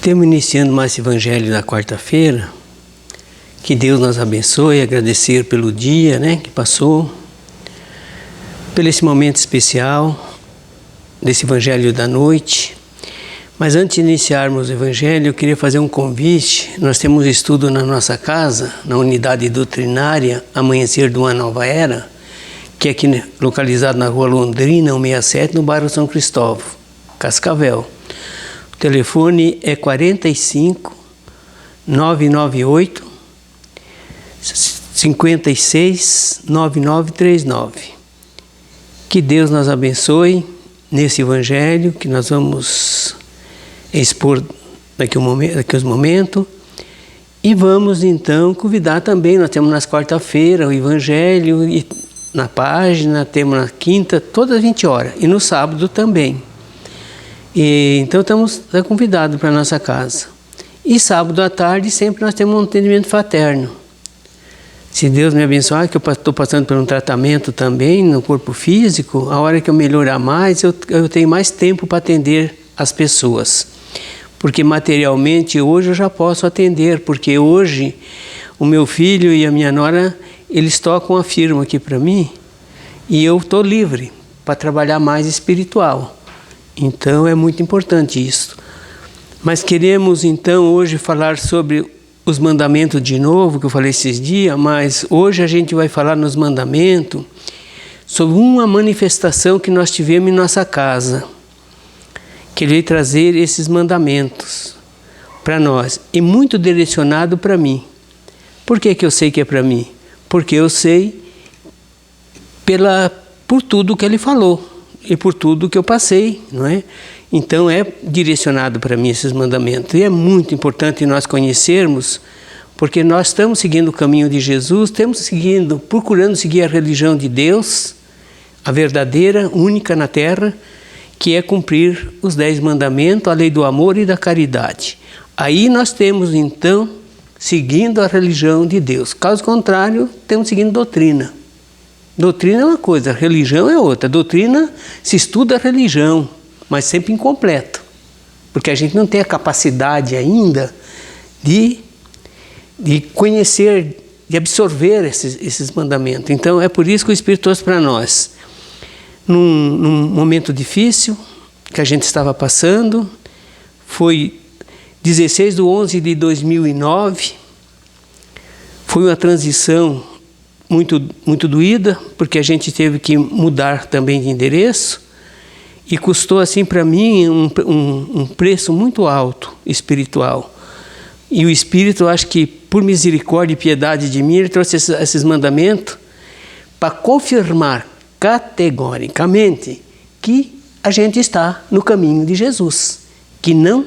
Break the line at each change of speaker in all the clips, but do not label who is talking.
Estamos iniciando mais esse Evangelho na quarta-feira. Que Deus nos abençoe, agradecer pelo dia, que passou, pelo esse momento especial desse Evangelho da noite. Mas antes de iniciarmos o Evangelho, eu queria fazer um convite. Nós temos estudo na nossa casa, na unidade doutrinária Amanhecer de uma Nova Era, que é aqui localizado na Rua Londrina, 167, no bairro São Cristóvão, Cascavel. O telefone é 45 998 56 9939. Que Deus nos abençoe nesse Evangelho que nós vamos expor daqui uns momentos. E vamos então convidar também, nós temos nas quarta-feira o Evangelho e na página, temos na quinta, todas as 20 horas, e no sábado também. E, então estamos convidados para a nossa casa. E sábado à tarde sempre nós temos um atendimento fraterno. Se Deus me abençoar, que eu estou passando por um tratamento também no corpo físico, a hora que eu melhorar mais, eu tenho mais tempo para atender as pessoas. Porque materialmente hoje eu já posso atender, porque hoje o meu filho e a minha nora, eles tocam a firma aqui para mim e eu estou livre para trabalhar mais espiritual. Então é muito importante isso. Mas queremos então hoje falar sobre os mandamentos de novo, que eu falei esses dias, mas hoje a gente vai falar nos mandamentos sobre uma manifestação que nós tivemos em nossa casa. Queria trazer esses mandamentos para nós e muito direcionado para mim. Por que eu sei que é para mim? Porque eu sei por tudo que ele falou e por tudo que eu passei, não é? Então é direcionado para mim esses mandamentos. E é muito importante nós conhecermos, porque nós estamos seguindo o caminho de Jesus, procurando seguir a religião de Deus, a verdadeira, única na terra, que é cumprir os 10 mandamentos, a lei do amor e da caridade. Aí nós temos então seguindo a religião de Deus. Caso contrário, temos seguindo doutrina. Doutrina é uma coisa, religião é outra. Doutrina se estuda a religião, mas sempre incompleto. Porque a gente não tem a capacidade ainda de conhecer, de absorver esses mandamentos. Então é por isso que o Espírito trouxe para nós. Num momento difícil que a gente estava passando, foi 16/11/2009, foi uma transição muito doída, porque a gente teve que mudar também de endereço, e custou assim para mim um preço muito alto espiritual. E o Espírito, acho que por misericórdia e piedade de mim, ele trouxe esses mandamentos para confirmar categoricamente que a gente está no caminho de Jesus, que não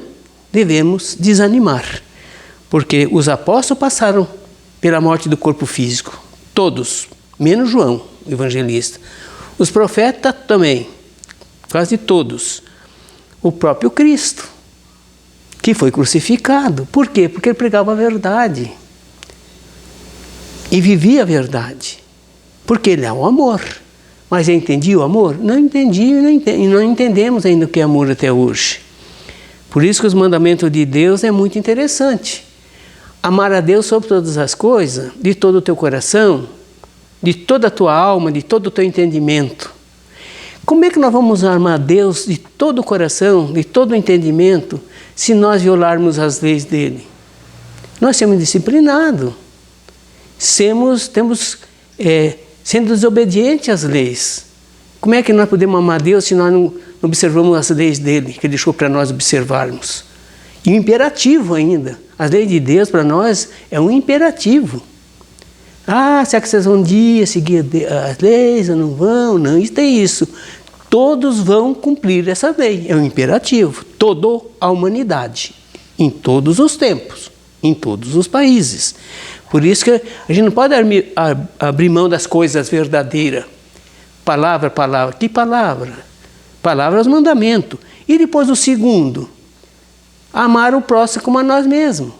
devemos desanimar, porque os apóstolos passaram pela morte do corpo físico, todos, menos João, o evangelista. Os profetas também, quase todos. O próprio Cristo, que foi crucificado. Por quê? Porque ele pregava a verdade e vivia a verdade, porque ele é o amor. Mas eu entendi o amor? Não entendi e não entendemos ainda o que é amor até hoje. Por isso que os mandamentos de Deus é muito interessante. Amar a Deus sobre todas as coisas, de todo o teu coração, de toda a tua alma, de todo o teu entendimento. Como é que nós vamos amar a Deus de todo o coração, de todo o entendimento, se nós violarmos as leis dele? Nós somos disciplinados, sendo desobedientes às leis. Como é que nós podemos amar a Deus se nós não observamos as leis dele, que ele deixou para nós observarmos? E o imperativo ainda. As leis de Deus para nós é um imperativo. Será que vocês vão um dia seguir as leis ou não vão? Não, isso é isso. Todos vão cumprir essa lei. É um imperativo. Toda a humanidade. Em todos os tempos. Em todos os países. Por isso que a gente não pode abrir mão das coisas verdadeiras. Palavra. Que palavra? Palavra é os mandamentos. E depois o segundo. Amar o próximo como a nós mesmos.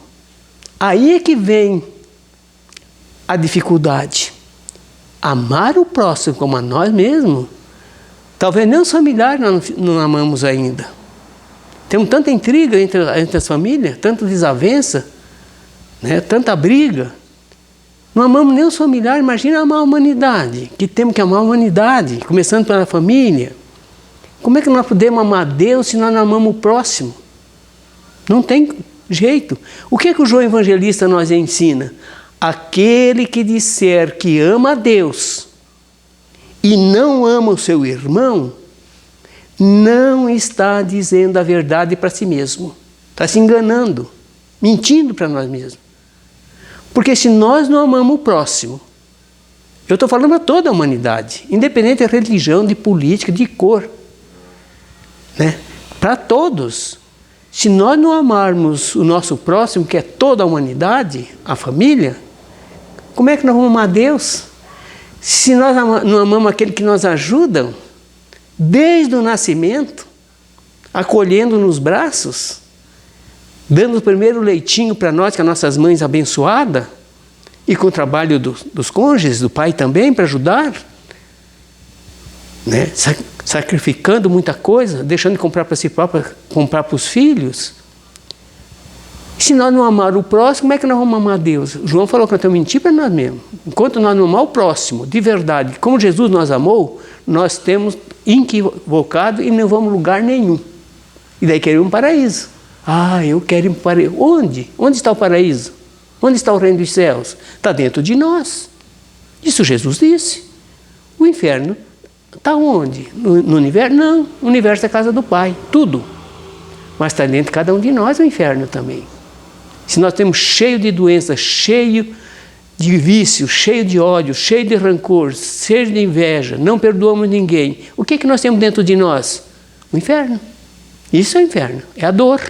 Aí é que vem a dificuldade. Amar o próximo como a nós mesmos. Talvez nem os familiares nós não amamos ainda. Temos tanta intriga entre as famílias, tanta desavença, né? Tanta briga. Não amamos nem os familiares, imagina amar a humanidade, que temos que amar a humanidade, começando pela família. Como é que nós podemos amar Deus se nós não amamos o próximo? Não tem jeito. O que é que o João Evangelista nos ensina? Aquele que disser que ama a Deus e não ama o seu irmão, não está dizendo a verdade para si mesmo. Está se enganando, mentindo para nós mesmos. Porque se nós não amamos o próximo, eu estou falando para toda a humanidade, independente de religião, de política, de cor, né? Para todos. Se nós não amarmos o nosso próximo, que é toda a humanidade, a família, como é que nós vamos amar Deus? Se nós não amamos aquele que nos ajuda, desde o nascimento, acolhendo nos braços, dando o primeiro leitinho para nós, que as nossas mães abençoadas, e com o trabalho dos cônjuges, do pai também, para ajudar, né? Sacrificando muita coisa, deixando de comprar para si próprio, comprar para os filhos. Se nós não amarmos o próximo, como é que nós vamos amar Deus? João falou que nós temos que mentir para nós mesmos. Enquanto nós não amamos o próximo, de verdade, como Jesus nos amou, nós temos equivocado e não vamos a lugar nenhum. E daí queremos um paraíso. Ah, eu quero ir para o paraíso. Onde? Onde está o paraíso? Onde está o reino dos céus? Está dentro de nós. Isso Jesus disse. O inferno está onde? No universo? Não, o universo é a casa do Pai, tudo. Mas está dentro de cada um de nós o inferno também. Se nós temos cheio de doença, cheio de vício, cheio de ódio, cheio de rancor, cheio de inveja, não perdoamos ninguém, o que nós temos dentro de nós? O inferno. Isso é o inferno, é a dor,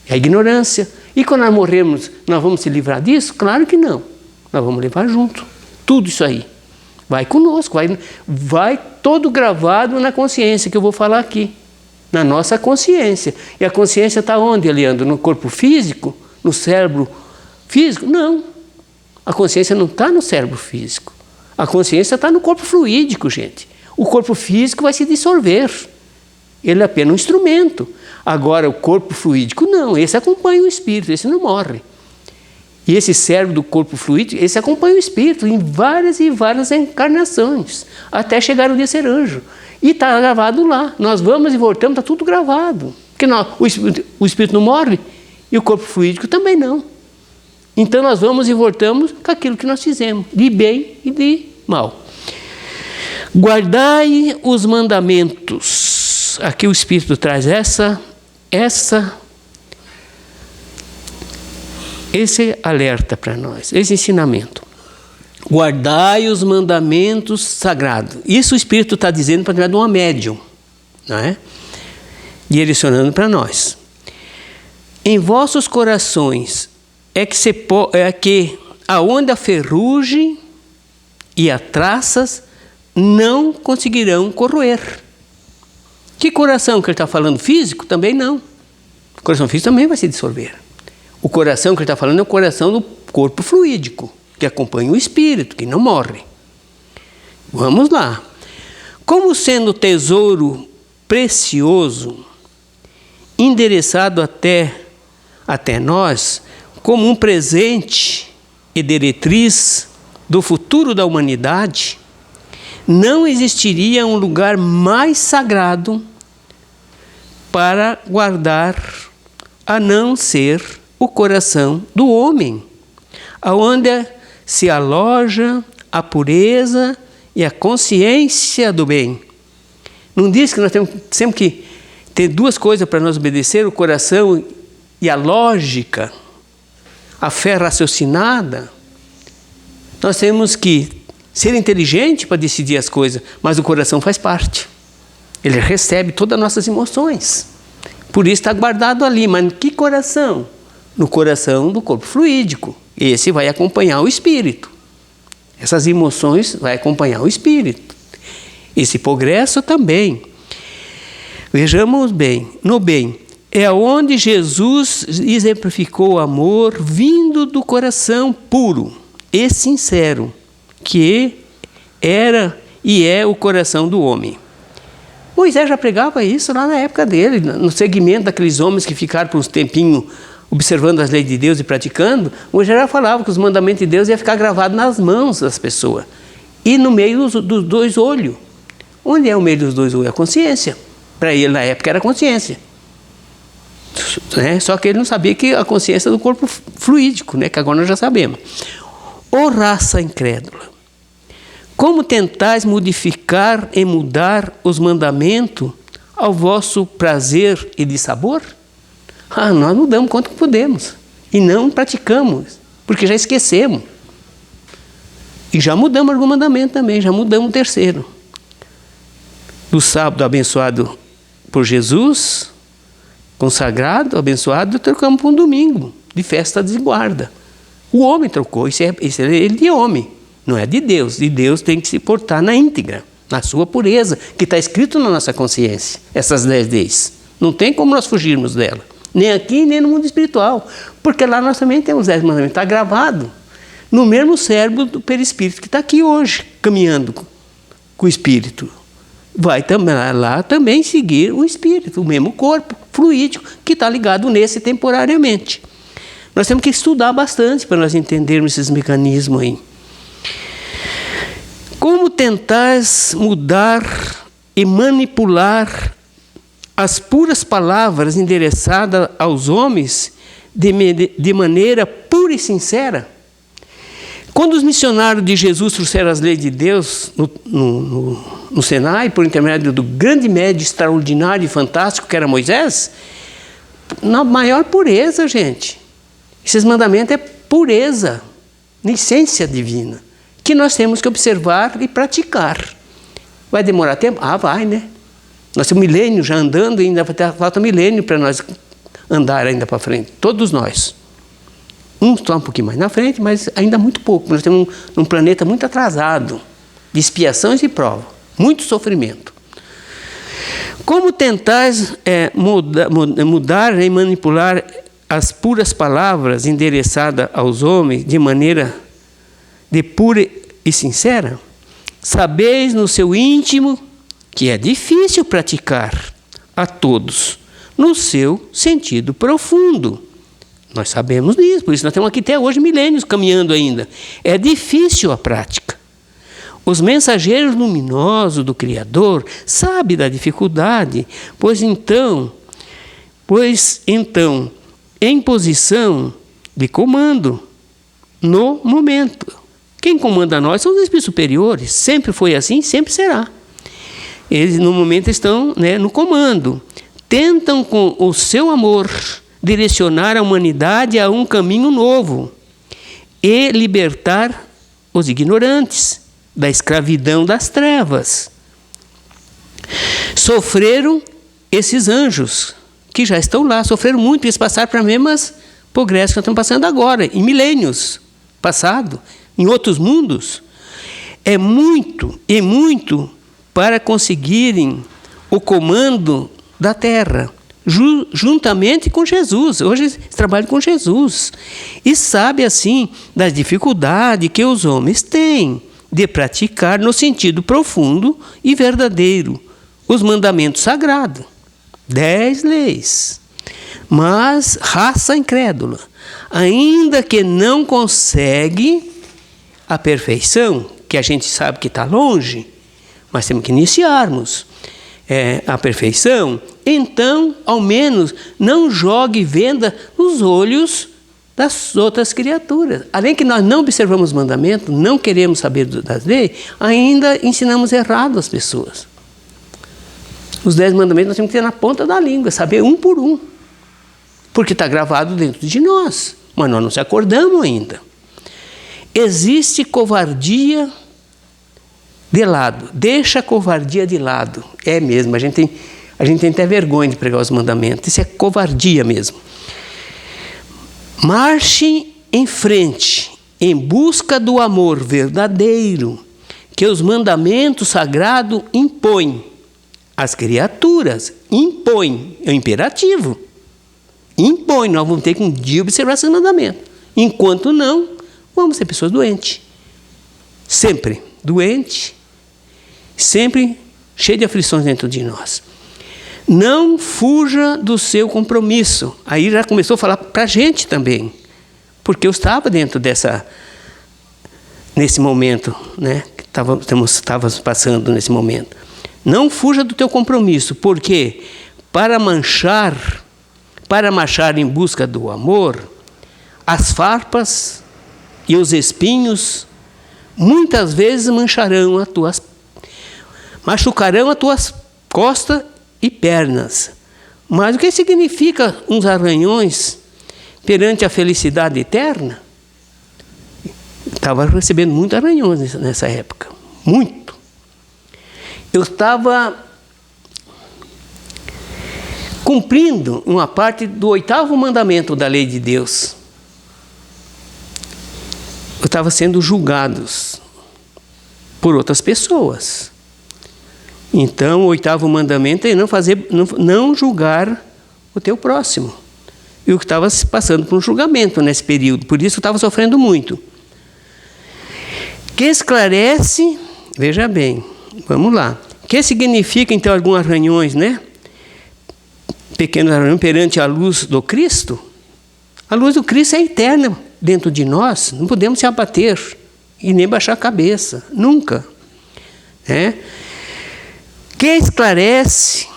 é a ignorância. E quando nós morrermos, nós vamos se livrar disso? Claro que não. Nós vamos levar junto tudo isso aí. Vai conosco, vai todo gravado na consciência que eu vou falar aqui. Na nossa consciência. E a consciência está onde, Leandro? No corpo físico? No cérebro físico? Não. A consciência não está no cérebro físico. A consciência está no corpo fluídico, gente. O corpo físico vai se dissolver. Ele é apenas um instrumento. Agora, o corpo fluídico, não. Esse acompanha o espírito, esse não morre. E esse cérebro do corpo fluídico, esse acompanha o espírito em várias e várias encarnações, até chegar o dia ser anjo. E está gravado lá. Nós vamos e voltamos, está tudo gravado. Porque o espírito não morre e o corpo fluídico também não. Então nós vamos e voltamos com aquilo que nós fizemos, de bem e de mal. Guardai os mandamentos. Aqui o Espírito traz esse alerta para nós, esse ensinamento. Guardai os mandamentos sagrados. Isso o Espírito está dizendo para nós de uma médium, não é? Direcionando para nós. Em vossos corações é que aonde a ferrugem e as traças não conseguirão corroer. Que coração que ele está falando? Físico? Também não. O coração físico também vai se dissolver. O coração que ele está falando é o coração do corpo fluídico, que acompanha o espírito, que não morre. Vamos lá. Como sendo tesouro precioso, endereçado até nós, como um presente e diretriz do futuro da humanidade, não existiria um lugar mais sagrado para guardar a não ser o coração do homem, aonde se aloja a pureza e a consciência do bem. Não diz que nós temos sempre que ter duas coisas para nós obedecer, o coração e a lógica, a fé raciocinada? Nós temos que ser inteligente para decidir as coisas, mas o coração faz parte. Ele recebe todas as nossas emoções. Por isso está guardado ali. Mas que coração? No coração do corpo fluídico. Esse vai acompanhar o espírito. Essas emoções vai acompanhar o espírito. Esse progresso também. Vejamos bem, no bem, é onde Jesus exemplificou o amor vindo do coração puro e sincero, que era e é o coração do homem. Moisés já pregava isso lá na época dele, no segmento daqueles homens que ficaram por uns tempinhos observando as leis de Deus e praticando. Moisés já falava que os mandamentos de Deus iam ficar gravados nas mãos das pessoas e no meio dos dois olhos. Onde é o meio dos dois olhos? A consciência. Para ele, na época, era a consciência. Só que ele não sabia que a consciência é do corpo fluídico, que agora nós já sabemos. Ó raça incrédula, como tentais modificar e mudar os mandamentos ao vosso prazer e de sabor? Nós mudamos quanto que podemos e não praticamos, porque já esquecemos. E já mudamos algum mandamento também, já mudamos o terceiro. Do sábado abençoado por Jesus, consagrado, abençoado, trocamos por um domingo de festa de guarda. O homem trocou, isso é ele de homem, não é de Deus. De Deus tem que se portar na íntegra, na sua pureza, que está escrito na nossa consciência, essas 10 leis. Não tem como nós fugirmos dela, nem aqui, nem no mundo espiritual, porque lá nós também temos 10 mandamentos, está gravado no mesmo cérebro do perispírito que está aqui hoje, caminhando com o espírito. Vai lá também seguir o espírito, o mesmo corpo fluídico que está ligado nesse temporariamente. Nós temos que estudar bastante para nós entendermos esses mecanismos aí. Como tentais mudar e manipular as puras palavras endereçadas aos homens de maneira pura e sincera? Quando os missionários de Jesus trouxeram as leis de Deus no Sinai, por intermédio do grande médium extraordinário e fantástico que era Moisés, na maior pureza, gente. Esses mandamentos é pureza, essência divina, que nós temos que observar e praticar. Vai demorar tempo? Vai, né? Nós temos milênio já andando e ainda falta milênio para nós andar ainda para frente, todos nós. Uns estão um pouquinho mais na frente, mas ainda muito pouco. Nós temos um planeta muito atrasado, de expiações e prova, muito sofrimento. Como tentais mudar e manipular as puras palavras endereçadas aos homens de maneira de pura e sincera? Sabeis no seu íntimo que é difícil praticar a todos no seu sentido profundo. Nós sabemos disso, por isso nós temos aqui até hoje milênios caminhando ainda. É difícil a prática. Os mensageiros luminosos do Criador sabem da dificuldade, pois então, em posição de comando, no momento. Quem comanda nós são os espíritos superiores, sempre foi assim, sempre será. Eles no momento estão no comando, tentam com o seu amor direcionar a humanidade a um caminho novo e libertar os ignorantes da escravidão das trevas. Sofreram esses anjos, que já estão lá, sofreram muito, eles passaram para as mesmas progressos que nós estamos passando agora, em milênios passados, em outros mundos. É muito para conseguirem o comando da Terra, juntamente com Jesus. Hoje eles trabalham com Jesus e sabem assim das dificuldades que os homens têm de praticar no sentido profundo e verdadeiro os mandamentos sagrados, 10 leis. Mas raça incrédula, ainda que não consegue a perfeição, que a gente sabe que está longe, mas temos que iniciarmos a perfeição, então, ao menos, não jogue venda nos olhos das outras criaturas. Além que nós não observamos os mandamentos, não queremos saber das leis, ainda ensinamos errado as pessoas. Os 10 mandamentos nós temos que ter na ponta da língua, saber um por um, porque está gravado dentro de nós, mas nós não se acordamos ainda. Existe covardia de lado, deixa a covardia de lado. É mesmo, a gente tem até vergonha de pregar os mandamentos, isso é covardia mesmo. Marche em frente, em busca do amor verdadeiro, que os mandamentos sagrados impõem às criaturas. Impõem, é um imperativo. Impõe, nós vamos ter que um dia observar esses mandamentos. Enquanto não, vamos ser pessoas doentes. Sempre doentes, sempre cheio de aflições dentro de nós. Não fuja do seu compromisso. Aí já começou a falar para a gente também, porque eu estava dentro nesse momento, né, que estávamos passando nesse momento. Não fuja do teu compromisso, porque para marchar em busca do amor, as farpas e os espinhos muitas vezes machucarão as tuas costas e pernas. Mas o que significa uns arranhões perante a felicidade eterna? Estava recebendo muitos arranhões nessa época, muito. Eu estava cumprindo uma parte do 8º mandamento da lei de Deus. Eu estava sendo julgado por outras pessoas. Então, o 8º mandamento é não julgar o teu próximo. E eu estava passando por um julgamento nesse período, por isso eu estava sofrendo muito. Que esclarece, veja bem, vamos lá. Que significa então alguns arranhões, né? Pequenos arranhões perante a luz do Cristo? A luz do Cristo é eterna dentro de nós, não podemos se abater e nem baixar a cabeça, nunca. Que esclarece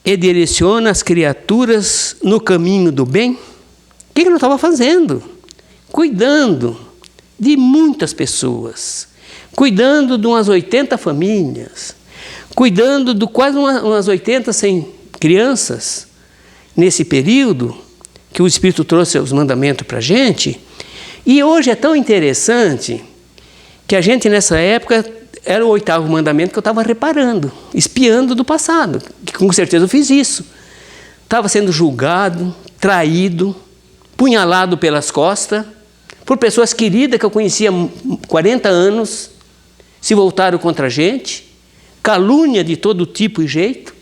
e direciona as criaturas no caminho do bem? O que eu estava fazendo? Cuidando de muitas pessoas, cuidando de umas 80 famílias, cuidando de quase umas 80, 100 crianças, nesse período que o Espírito trouxe os mandamentos para a gente. E hoje é tão interessante que a gente nessa época era o 8º mandamento que eu estava reparando, espiando do passado, que com certeza eu fiz isso. Estava sendo julgado, traído, punhalado pelas costas, por pessoas queridas que eu conhecia há 40 anos, se voltaram contra a gente, calúnia de todo tipo e jeito.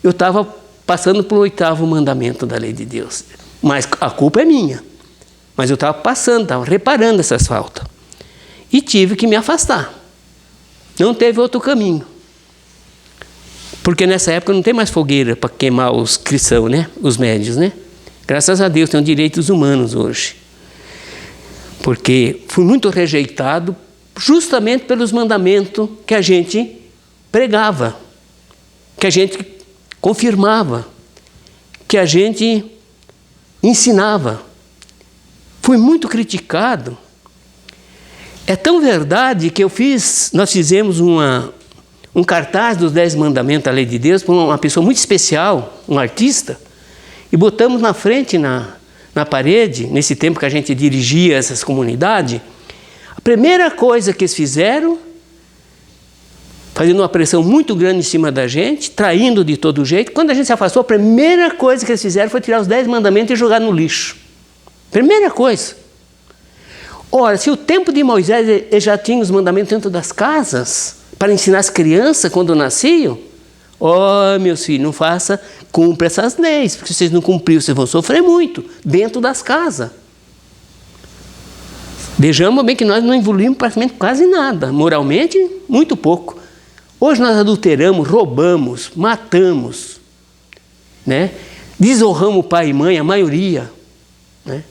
Eu estava passando pelo 8º mandamento da lei de Deus. Mas a culpa é minha. Mas eu estava passando, estava reparando essas faltas. E tive que me afastar. Não teve outro caminho. Porque nessa época não tem mais fogueira para queimar os cristãos, né? Os médios, né? Graças a Deus tem direitos humanos hoje. Porque fui muito rejeitado justamente pelos mandamentos que a gente pregava, que a gente confirmava, que a gente ensinava. Fui muito criticado. É tão verdade que nós fizemos um cartaz dos 10 mandamentos da lei de Deus para uma pessoa muito especial, um artista, e botamos na frente, na parede, nesse tempo que a gente dirigia essas comunidades. A primeira coisa que eles fizeram, fazendo uma pressão muito grande em cima da gente, traindo de todo jeito, quando a gente se afastou, a primeira coisa que eles fizeram foi tirar os 10 mandamentos e jogar no lixo. Primeira coisa. Ora, se o tempo de Moisés ele já tinha os mandamentos dentro das casas, para ensinar as crianças quando nasciam, meus filhos, não faça, cumpra essas leis, porque se vocês não cumpriram, vocês vão sofrer muito, dentro das casas. Vejamos bem que nós não evoluímos praticamente quase nada, moralmente, muito pouco. Hoje nós adulteramos, roubamos, matamos, né? Desonramos o pai e mãe, a maioria, né?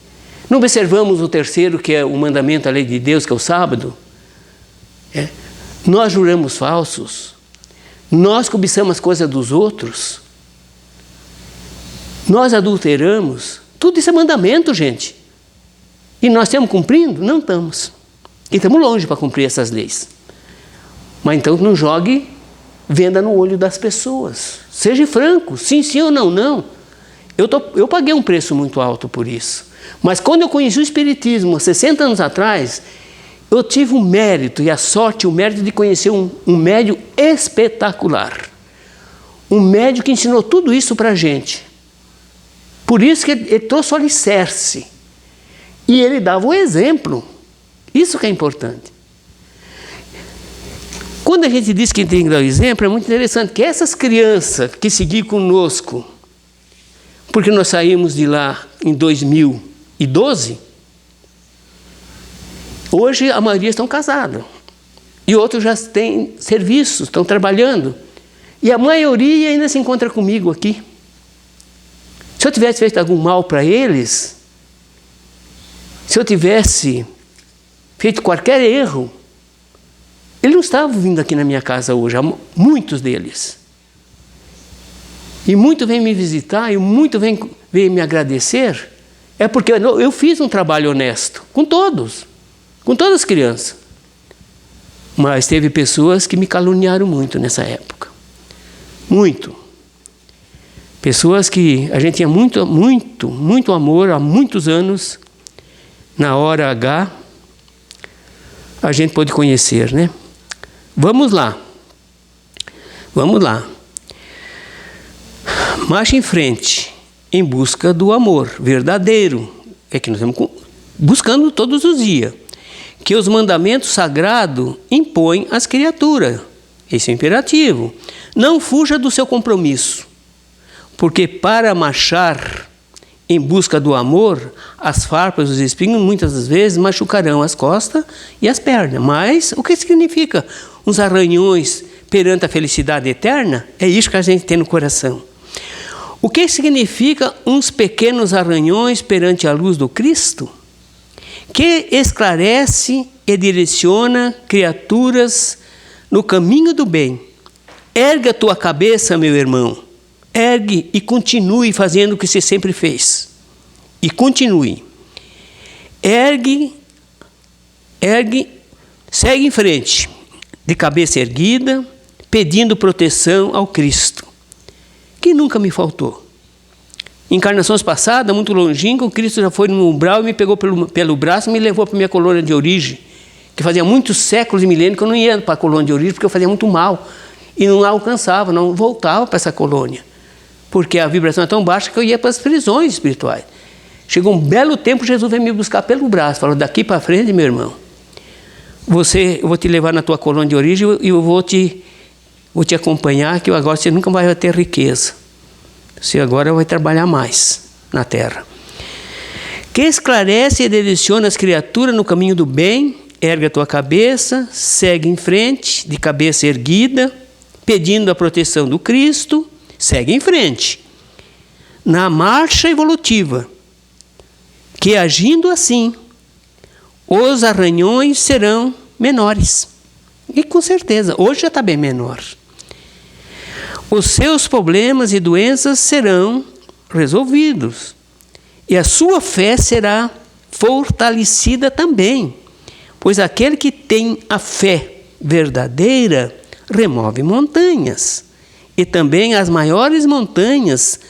Não observamos o terceiro, que é o mandamento da lei de Deus, que é o sábado. Nós juramos falsos. Nós cobiçamos as coisas dos outros. Nós adulteramos. Tudo isso é mandamento, gente. E nós estamos cumprindo? Não estamos. E estamos longe para cumprir essas leis. Mas então não jogue venda no olho das pessoas. Seja franco, sim, sim ou não, não. Eu paguei um preço muito alto por isso. Mas quando eu conheci o Espiritismo, 60 anos atrás, eu tive o mérito e a sorte, o mérito de conhecer um médium espetacular. Um médium que ensinou tudo isso para a gente. Por isso que ele trouxe o alicerce. E ele dava o exemplo. Isso que é importante. Quando a gente diz que tem que dar o exemplo, é muito interessante que essas crianças que seguiram conosco, porque nós saímos de lá em 2012, hoje a maioria estão casados. E outros já têm serviços, estão trabalhando. E a maioria ainda se encontra comigo aqui. Se eu tivesse feito algum mal para eles, se eu tivesse feito qualquer erro, eles não estavam vindo aqui na minha casa hoje, muitos deles. E muito vêm me visitar, e muito vêm me agradecer, é porque eu fiz um trabalho honesto, com todas as crianças. Mas teve pessoas que me caluniaram muito nessa época. Muito. Pessoas que a gente tinha muito amor há muitos anos, na hora H, a gente pôde conhecer, né? Vamos lá. Marche em frente, em busca do amor verdadeiro. É que nós estamos buscando todos os dias. Que os mandamentos sagrados impõem às criaturas. Esse é o imperativo. Não fuja do seu compromisso. Porque para marchar em busca do amor, as farpas e os espinhos muitas das vezes machucarão as costas e as pernas. Mas o que significa uns arranhões perante a felicidade eterna? É isso que a gente tem no coração. O que significa uns pequenos arranhões perante a luz do Cristo? Que esclarece e direciona criaturas no caminho do bem. Ergue a tua cabeça, meu irmão. Ergue e continue fazendo o que você sempre fez. E continue. Ergue, segue em frente, de cabeça erguida, pedindo proteção ao Cristo, que nunca me faltou. Encarnações passadas, muito longínquo, o Cristo já foi no umbral e me pegou pelo braço e me levou para a minha colônia de origem, que fazia muitos séculos e milênios que eu não ia para a colônia de origem, porque eu fazia muito mal. E não alcançava, não voltava para essa colônia. Porque a vibração é tão baixa que eu ia para as prisões espirituais. Chegou um belo tempo, Jesus veio me buscar pelo braço. Falou, daqui para frente, meu irmão, eu vou te levar na tua colônia de origem e eu vou te acompanhar, que agora você nunca vai ter riqueza. Você agora vai trabalhar mais na terra. Que esclarece e direciona as criaturas no caminho do bem, ergue a tua cabeça, segue em frente, de cabeça erguida, pedindo a proteção do Cristo, segue em frente, na marcha evolutiva, que agindo assim, os arranhões serão menores. E com certeza, hoje já está bem menor. Os seus problemas e doenças serão resolvidos. E a sua fé será fortalecida também. Pois aquele que tem a fé verdadeira remove montanhas. E também as maiores montanhas,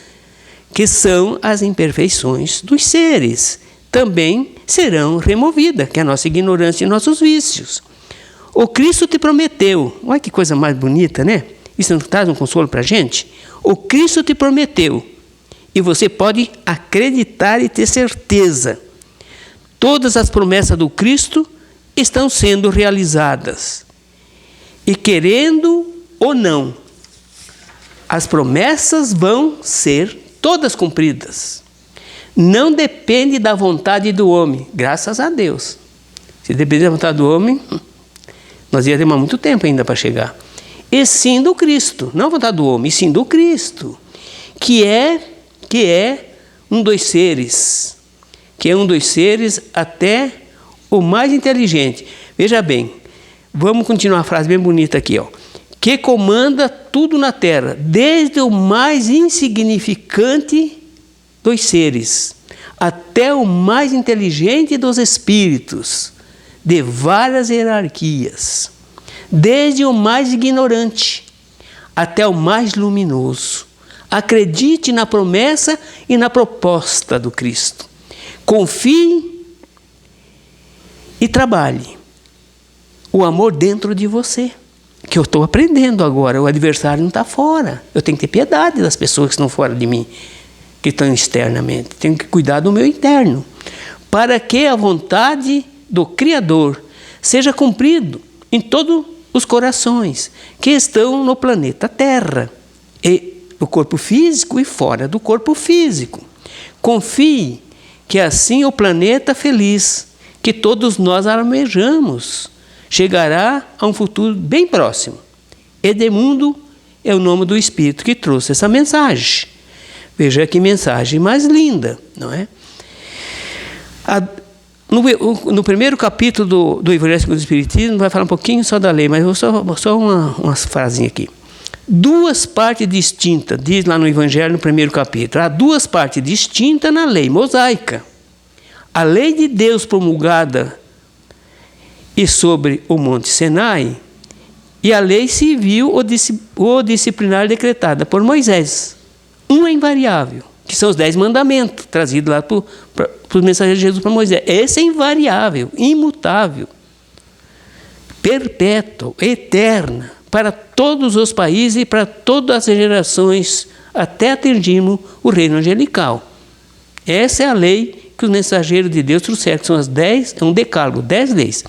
que são as imperfeições dos seres, também serão removidas, que é a nossa ignorância e nossos vícios. O Cristo te prometeu, olha que coisa mais bonita, né? Isso não traz um consolo para a gente? O Cristo te prometeu, e você pode acreditar e ter certeza. Todas as promessas do Cristo estão sendo realizadas. E querendo ou não, as promessas vão ser todas cumpridas. Não depende da vontade do homem, graças a Deus. Se depender da vontade do homem, nós ia demorar muito tempo ainda para chegar. E sim do Cristo, não a vontade do homem, e sim do Cristo, que é um dos seres, até o mais inteligente. Veja bem, vamos continuar a frase bem bonita aqui, ó. Que comanda tudo na terra, desde o mais insignificante dos seres, até o mais inteligente dos espíritos, de várias hierarquias, desde o mais ignorante até o mais luminoso. Acredite na promessa e na proposta do Cristo. Confie e trabalhe o amor dentro de você. Que eu estou aprendendo agora, o adversário não está fora. Eu tenho que ter piedade das pessoas que estão fora de mim, que estão externamente. Tenho que cuidar do meu interno, para que a vontade do Criador seja cumprida em todos os corações que estão no planeta Terra, e no corpo físico e fora do corpo físico. Confie que assim o planeta feliz, que todos nós almejamos, chegará a um futuro bem próximo. Edemundo é o nome do Espírito que trouxe essa mensagem. Veja que mensagem mais linda, não é? No primeiro capítulo do Evangelho segundo o Espiritismo, vai falar um pouquinho só da lei, mas vou só uma frasinha aqui. Duas partes distintas, diz lá no Evangelho, no primeiro capítulo. Há duas partes distintas na lei mosaica. A lei de Deus promulgada e sobre o Monte Sinai, e a lei civil ou disciplinar decretada por Moisés. Um é invariável, que são os 10 mandamentos, trazidos lá para os mensageiros de Jesus para Moisés. Esse é invariável, imutável, perpétuo, eterna, para todos os países e para todas as gerações, até atingirmos o reino angelical. Essa é a lei que os mensageiros de Deus trouxeram, que são as 10, é um decálogo, 10 leis.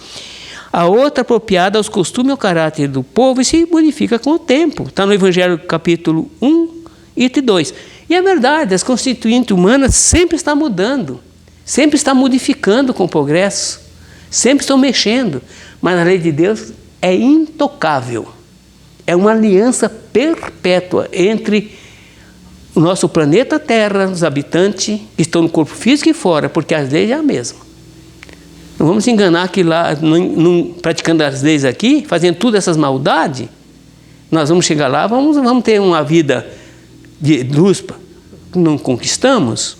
A outra apropriada aos costumes e ao caráter do povo e se modifica com o tempo. Está no Evangelho capítulo 1, item 2. E é verdade, as constituintes humanas sempre estão mudando, sempre estão modificando com o progresso, sempre estão mexendo, mas a lei de Deus é intocável. É uma aliança perpétua entre o nosso planeta Terra, os habitantes que estão no corpo físico e fora, porque as leis é a mesma. Não vamos se enganar que lá, praticando as leis aqui, fazendo todas essas maldades, nós vamos chegar lá, vamos ter uma vida de luz que não conquistamos.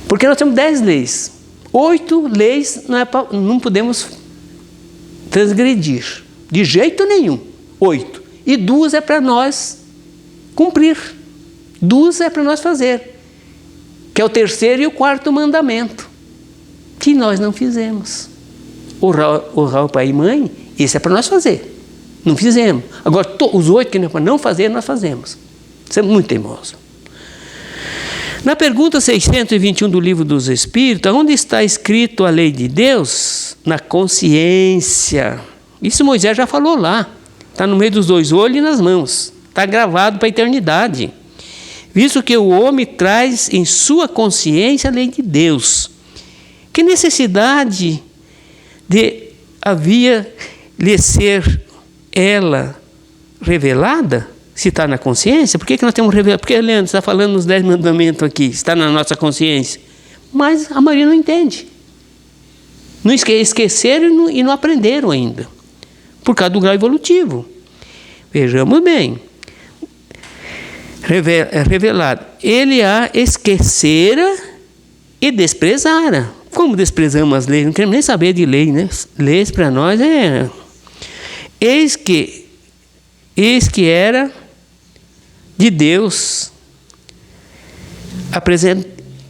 Porque nós temos 10 leis. 8 leis não podemos transgredir, de jeito nenhum. 8. E 2 é para nós cumprir. 2 é para nós fazer. Que é o 3º e o 4º mandamento. Que nós não fizemos. Honrar o pai e mãe, isso é para nós fazer. Não fizemos. Agora, os 8 que não é para não fazer, nós fazemos. Isso é muito teimoso. Na pergunta 621 do Livro dos Espíritos, onde está escrito a lei de Deus? Na consciência. Isso Moisés já falou lá. Está no meio dos 2 olhos e nas mãos. Está gravado para a eternidade. Visto que o homem traz em sua consciência a lei de Deus. Que necessidade havia lhe ser ela revelada? Se está na consciência, por que nós temos revelado? Porque, Leandro, está falando nos 10 mandamentos aqui, está na nossa consciência. Mas a maioria não entende. Não esqueceram e não aprenderam ainda. Por causa do grau evolutivo. Vejamos bem. Revelado. Ele a esquecera e desprezara. Como desprezamos as leis? Não queremos nem saber de lei, né? Leis para nós é... Eis que era de Deus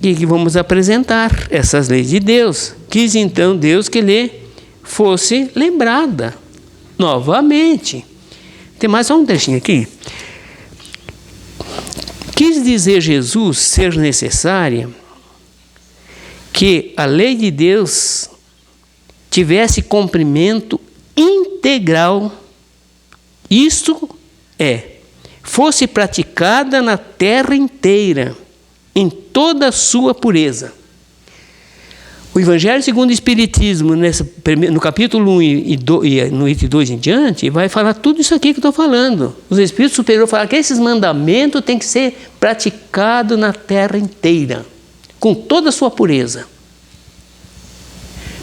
que vamos apresentar essas leis de Deus. Quis então Deus que lhe fosse lembrada novamente. Tem mais só um trechinho aqui. Quis dizer Jesus ser necessária que a lei de Deus tivesse cumprimento integral. Isto fosse praticada na terra inteira, em toda a sua pureza. O Evangelho segundo o Espiritismo, no capítulo 1 e no item 2 em diante, vai falar tudo isso aqui que eu estou falando. Os Espíritos Superiores falam que esses mandamentos têm que ser praticados na terra inteira, com toda a sua pureza.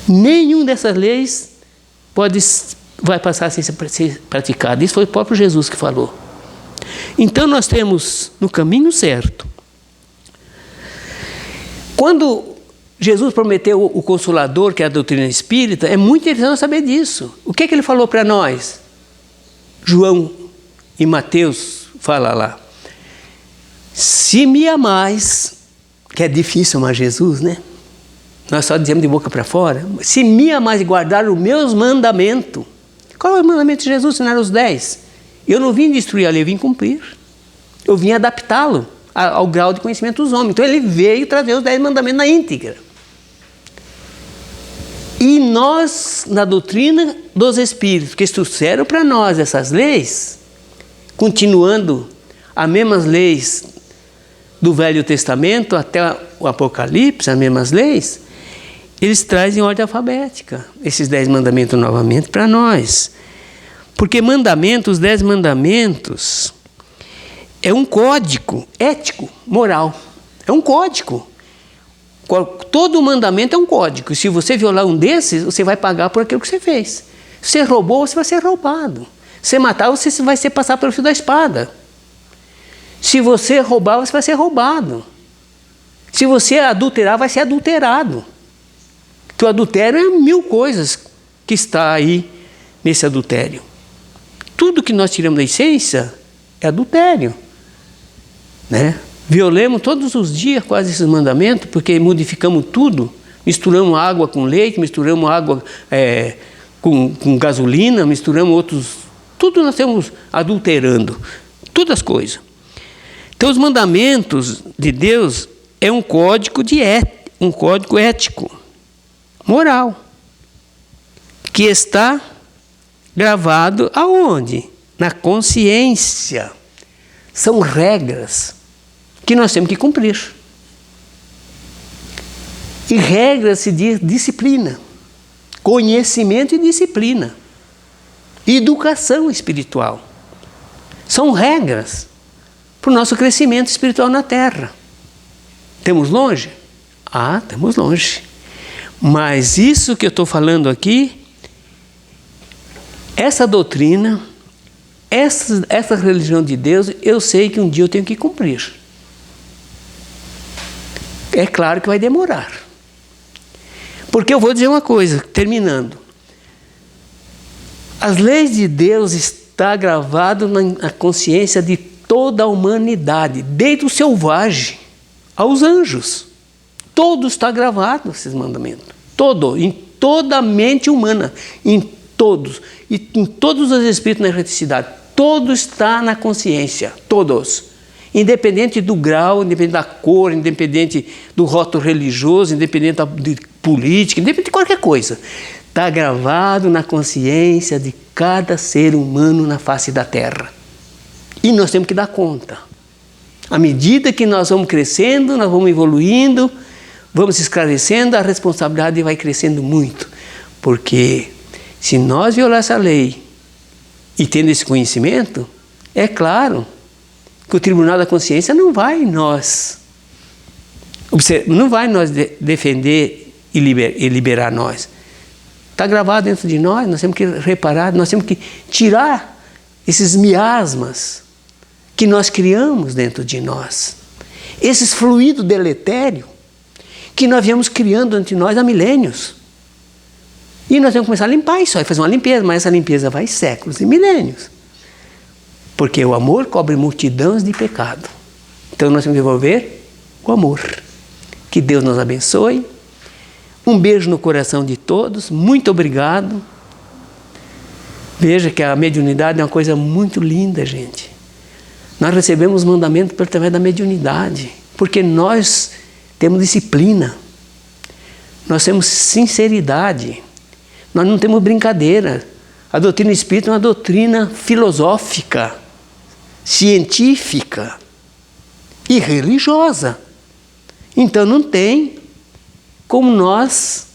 Nenhum dessas leis vai passar sem ser praticado. Isso foi o próprio Jesus que falou. Então nós temos no caminho certo. Quando Jesus prometeu o Consolador, que é a doutrina espírita, é muito interessante saber disso. O que ele falou para nós? João e Mateus fala lá. Se me amais, que é difícil amar Jesus, né? Nós só dizemos de boca para fora. Se me amais e guardar os meus mandamentos. Qual é o mandamento de Jesus? Ensinar os 10. Eu não vim destruir a lei, eu vim cumprir. Eu vim adaptá-lo ao grau de conhecimento dos homens. Então ele veio trazer os 10 mandamentos na íntegra. E nós, na doutrina dos Espíritos, que trouxeram para nós essas leis, continuando as mesmas leis do Velho Testamento até o Apocalipse, as mesmas leis, eles trazem ordem alfabética, esses 10 mandamentos novamente para nós. Porque os 10 mandamentos, é um código ético, moral. É um código. Todo mandamento é um código. Se você violar um desses, você vai pagar por aquilo que você fez. Se você roubou, você vai ser roubado. Se você matar, você vai ser passar pelo fio da espada. Se você roubar, você vai ser roubado. Se você adulterar, vai ser adulterado. Que o adultério é 1000 coisas que está aí nesse adultério. Tudo que nós tiramos da essência é adultério, né? Violemos todos os dias quase esses mandamentos, porque modificamos tudo. Misturamos água com leite, misturamos água com gasolina, misturamos outros... Tudo nós estamos adulterando, todas as coisas. Então os mandamentos de Deus é um código um código ético, moral, que está gravado aonde? Na consciência. São regras que nós temos que cumprir. E regra se diz disciplina, conhecimento e disciplina, educação espiritual. São regras para o nosso crescimento espiritual na Terra. Temos longe? Ah, estamos longe. Mas isso que eu estou falando aqui, essa doutrina, essa religião de Deus, eu sei que um dia eu tenho que cumprir. É claro que vai demorar. Porque eu vou dizer uma coisa, terminando. As leis de Deus estão gravadas na consciência de toda a humanidade, desde o selvagem aos anjos. Todo está gravado, esses mandamentos. Todo, em toda a mente humana, em todos, e em todos os espíritos na erraticidade. Todo está na consciência, todos. Independente do grau, independente da cor, independente do rótulo religioso, independente de política, independente de qualquer coisa. Está gravado na consciência de cada ser humano na face da Terra. E nós temos que dar conta. À medida que nós vamos crescendo, nós vamos evoluindo, vamos esclarecendo, a responsabilidade vai crescendo muito. Porque se nós violar essa lei e tendo esse conhecimento, é claro que o Tribunal da Consciência não vai nos defender e liberar nós. Está gravado dentro de nós, nós temos que reparar, nós temos que tirar esses miasmas que nós criamos dentro de nós. Esses fluidos deletérios que nós viemos criando entre nós há milênios. E nós temos que começar a limpar isso, fazer uma limpeza, mas essa limpeza vai séculos e milênios. Porque o amor cobre multidões de pecado. Então nós temos que desenvolver o amor. Que Deus nos abençoe. Um beijo no coração de todos. Muito obrigado. Veja que a mediunidade é uma coisa muito linda, gente. Nós recebemos mandamentos através da mediunidade. Porque nós temos disciplina. Nós temos sinceridade. Nós não temos brincadeira. A doutrina espírita é uma doutrina filosófica, científica e religiosa. Então não tem como nós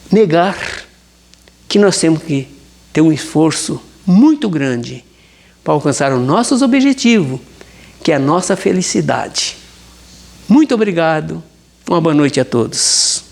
negar que nós temos que ter um esforço muito grande para alcançar os nossos objetivos, que é a nossa felicidade. Muito obrigado. Uma boa noite a todos.